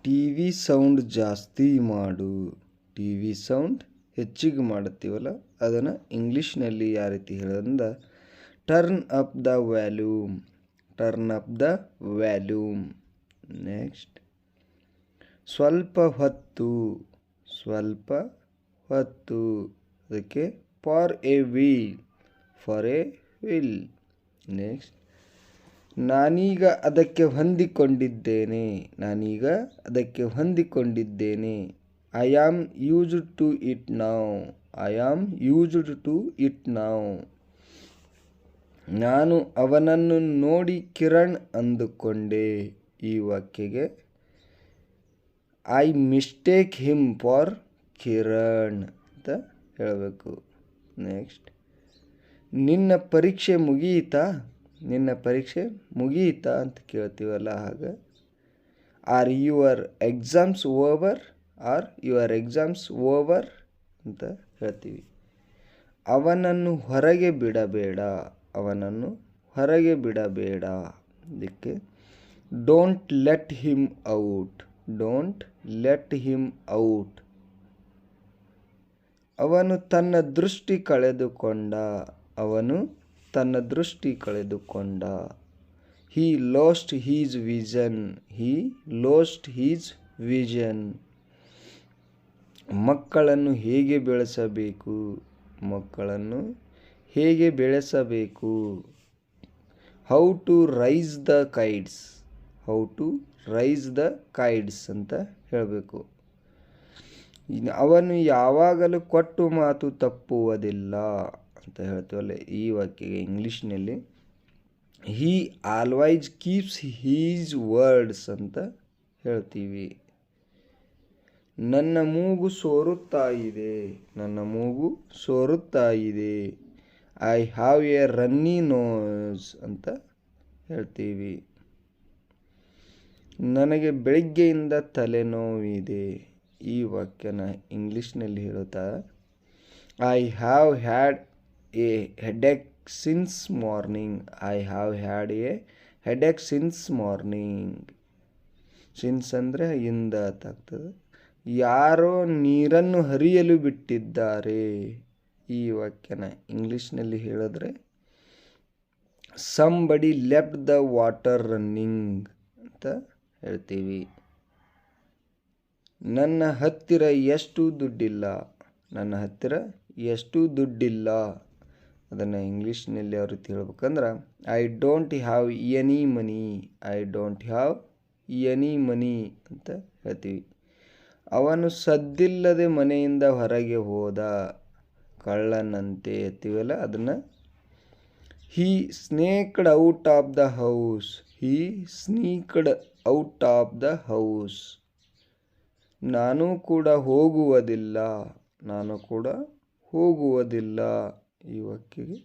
T V sound ಜಾಸ್ತಿ ಮಾಡು. T V sound ಹೆಚ್ಚಿಗೆ ಮಾಡುತ್ತೀವಲ್ಲ ಅದನ್ನು ಇಂಗ್ಲೀಷ್ನಲ್ಲಿ ಯಾವ ರೀತಿ ಹೇಳೋದ್ರಿಂದ turn up the volume. Turn up the volume. Next ಸ್ವಲ್ಪ ಹೊತ್ತು. ಸ್ವಲ್ಪ ಹೊತ್ತು ಅದಕ್ಕೆ for a wheel. For a wheel. Next ನಾನೀಗ ಅದಕ್ಕೆ ಹೊಂದಿಕೊಂಡಿದ್ದೇನೆ. ನಾನೀಗ ಅದಕ್ಕೆ ಹೊಂದಿಕೊಂಡಿದ್ದೇನೆ. I am used to it now. I am used to it now. ನಾನು ಅವನನ್ನು ನೋಡಿ ಕಿರಣ್ ಅಂದುಕೊಂಡೆ. ಈ ವಾಕ್ಯಗೆ I mistake him for Kiran ಅಂತ ಹೇಳಬೇಕು. ನೆಕ್ಸ್ಟ್ ನಿನ್ನ ಪರೀಕ್ಷೆ ಮುಗಿಯಿತಾ. ನಿನ್ನ ಪರೀಕ್ಷೆ ಮುಗಿಯಿತಾ ಅಂತ ಕೇಳ್ತೀವಲ್ಲ, ಆಗ are your exams over. Are your exams over ಅಂತ ಹೇಳ್ತೀವಿ. ಅವನನ್ನು ಹೊರಗೆ ಬಿಡಬೇಡ. ಅವನನ್ನು ಹೊರಗೆ ಬಿಡಬೇಡ. ಅದಕ್ಕೆ don't let him out. Don't let him out. ಅವನು ತನ್ನ ದೃಷ್ಟಿ ಕಳೆದುಕೊಂಡ. ಅವನು ತನ್ನ ದೃಷ್ಟಿ ಕಳೆದುಕೊಂಡ. He lost his vision. He lost his vision. ಮಕ್ಕಳನ್ನು ಹೇಗೆ ಬೆಳೆಸಬೇಕು. ಮಕ್ಕಳನ್ನು ಹೇಗೆ ಬೆಳೆಸಬೇಕು. How to raise the kites. How to raise the kites ಅಂತ ಹೇಳಬೇಕು. ಅವನು ಯಾವಾಗಲೂ ಕೊಟ್ಟು ಮಾತು ತಪ್ಪುವುದಿಲ್ಲ ಅಂತ ಹೇಳ್ತೀವಲ್ಲ, ಈ ವಾಕ್ಯಗೆ ಇಂಗ್ಲೀಷ್ನಲ್ಲಿ ಹಿ ಆಲ್ವೈಸ್ ಕೀಪ್ಸ್ ಹೀಸ್ ವರ್ಡ್ಸ್ ಅಂತ ಹೇಳ್ತೀವಿ. ನನ್ನ ಮೂಗು ಸೋರುತ್ತಾ ಇದೆ. ನನ್ನ ಮೂಗು ಸೋರುತ್ತಾ ಇದೆ. ಐ ಹ್ಯಾವ್ ಎ ರನ್ನಿ ನೋಸ್ ಅಂತ ಹೇಳ್ತೀವಿ. ನನಗೆ ಬೆಳಿಗ್ಗೆಯಿಂದ ತಲೆನೋವಿದೆ. ಈ ವಾಕ್ಯನ ಇಂಗ್ಲೀಷ್ನಲ್ಲಿ ಹೇಳುತ್ತಾ I have had A headache since morning. I have had A headache since morning. Since ಅಂದರೆ ಇಂದ ಆಗ್ತದೆ. ಯಾರೋ ನೀರನ್ನು ಹರಿಯಲು ಬಿಟ್ಟಿದ್ದಾರೆ. ಈ ವಾಕ್ಯನ ಇಂಗ್ಲೀಷ್ನಲ್ಲಿ ಹೇಳಿದ್ರೆ somebody left the water running ಅಂತ ಹೇಳ್ತೀವಿ. ನನ್ನ ಹತ್ತಿರ ಎಷ್ಟು ದುಡ್ಡಿಲ್ಲ. ನನ್ನ ಹತ್ತಿರ ಎಷ್ಟು ದುಡ್ಡಿಲ್ಲ. ಅದನ್ನು ಇಂಗ್ಲೀಷ್ನಲ್ಲಿ ಯಾವ ರೀತಿ ಹೇಳ್ಬೇಕಂದ್ರೆ I don't have any money. I don't have any money ಅಂತ ಹೇಳ್ತೀವಿ. ಅವನು ಸದ್ದಿಲ್ಲದೆ ಮನೆಯಿಂದ ಹೊರಗೆ ಹೋದ. ಕಳ್ಳನಂತೆ ಎತ್ತೀವಲ್ಲ ಅದನ್ನು he snaked out of the house. He sneaked out of the house. ನಾನು ಕೂಡ ಹೋಗುವುದಿಲ್ಲ. ನಾನು ಕೂಡ ಹೋಗುವುದಿಲ್ಲ. ಈ ವಾಕ್ಯಗೆ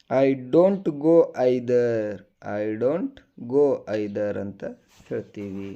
I don't go either. I don't go either ಅಂತ ಹೇಳ್ತೀವಿ.